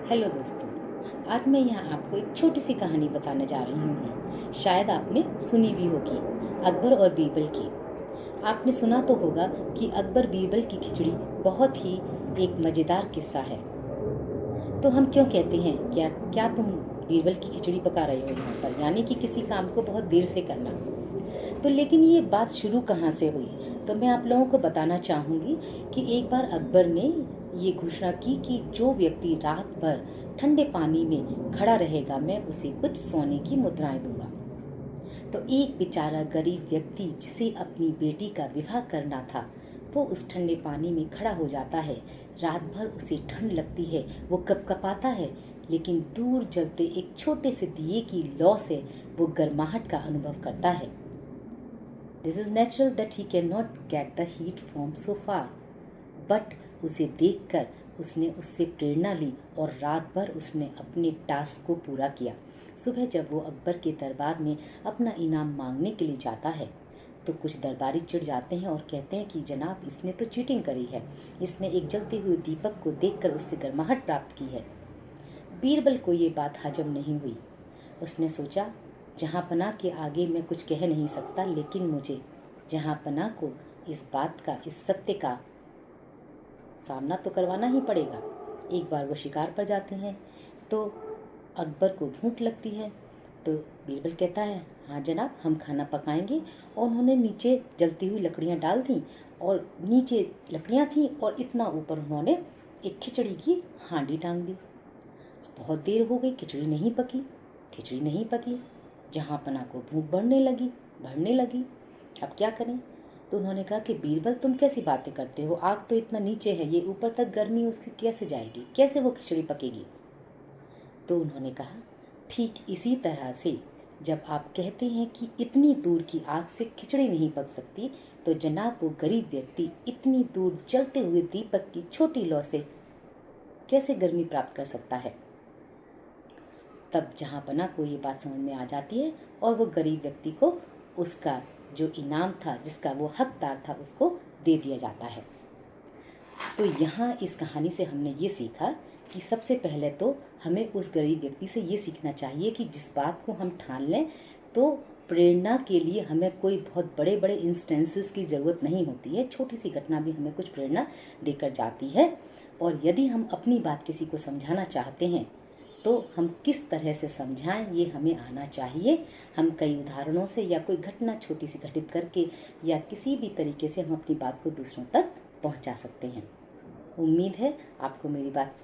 Hello दोस्तों, आज मैं यहाँ आपको एक छोटी सी कहानी बताने जा रही हूँ। शायद आपने सुनी भी होगी, अकबर और बीरबल की। आपने सुना तो होगा कि अकबर बीरबल की खिचड़ी बहुत ही एक मज़ेदार किस्सा है। तो हम क्यों कहते हैं क्या क्या तुम बीरबल की खिचड़ी पका रहे हो यहाँ पर, यानी कि किसी काम को बहुत देर से करना। तो लेकिन ये बात शुरू कहाँ से हुई, तो मैं आप लोगों को बताना चाहूँगी कि एक बार अकबर ने ये घोषणा की कि जो व्यक्ति रात भर ठंडे पानी में खड़ा रहेगा मैं उसे कुछ सोने की मुद्राएं दूंगा। तो एक बेचारा गरीब व्यक्ति जिसे अपनी बेटी का विवाह करना था, वो उस ठंडे पानी में खड़ा हो जाता है। रात भर उसे ठंड लगती है, वो कपकपाता है, लेकिन दूर जलते एक छोटे से दिए की लौ से वो गर्माहट का अनुभव करता है। This is natural that he can not get the heat from so far, but उसे देखकर उसने उससे प्रेरणा ली और रात भर उसने अपने टास्क को पूरा किया। सुबह जब वो अकबर के दरबार में अपना इनाम मांगने के लिए जाता है तो कुछ दरबारी चिढ़ जाते हैं और कहते हैं कि जनाब, इसने तो चीटिंग करी है, इसने एक जलते हुए दीपक को देखकर उससे गर्माहट प्राप्त की है। बीरबल को ये बात हजम नहीं हुई। उसने सोचा, जहाँ पनाह के आगे मैं कुछ कह नहीं सकता, लेकिन मुझे जहाँ पनाह को इस बात का, इस सत्य का सामना तो करवाना ही पड़ेगा। एक बार वो शिकार पर जाते हैं तो अकबर को भूख लगती है। तो बीरबल कहता है, हाँ जनाब, हम खाना पकाएंगे। और उन्होंने नीचे जलती हुई लकड़ियाँ डाल दी और नीचे लकड़ियाँ थीं और इतना ऊपर उन्होंने एक खिचड़ी की हांडी टांग दी। बहुत देर हो गई, खिचड़ी नहीं पकी, खिचड़ी नहीं पकी। जहाँ पनाह को भूख बढ़ने लगी। अब क्या करें? तो उन्होंने कहा कि बीरबल, तुम कैसी बातें करते हो, आग तो इतना नीचे है, ये ऊपर तक गर्मी उसकी कैसे जाएगी, कैसे वो खिचड़ी पकेगी? तो उन्होंने कहा, ठीक इसी तरह से जब आप कहते हैं कि इतनी दूर की आग से खिचड़ी नहीं पक सकती, तो जनाब वो गरीब व्यक्ति इतनी दूर जलते हुए दीपक की छोटी लौ से कैसे गर्मी प्राप्त कर सकता है? तब जहाँपना को ये बात समझ में आ जाती है और वो गरीब व्यक्ति को उसका जो इनाम था, जिसका वो हकदार था, उसको दे दिया जाता है। तो यहाँ इस कहानी से हमने ये सीखा कि सबसे पहले तो हमें उस गरीब व्यक्ति से ये सीखना चाहिए कि जिस बात को हम ठान लें तो प्रेरणा के लिए हमें कोई बहुत बड़े बड़े इंस्टेंसेस की ज़रूरत नहीं होती है। छोटी सी घटना भी हमें कुछ प्रेरणा देकर जाती है। और यदि हम अपनी बात किसी को समझाना चाहते हैं तो हम किस तरह से समझाएं, ये हमें आना चाहिए। हम कई उदाहरणों से या कोई घटना छोटी सी घटित करके या किसी भी तरीके से हम अपनी बात को दूसरों तक पहुंचा सकते हैं। उम्मीद है आपको मेरी बात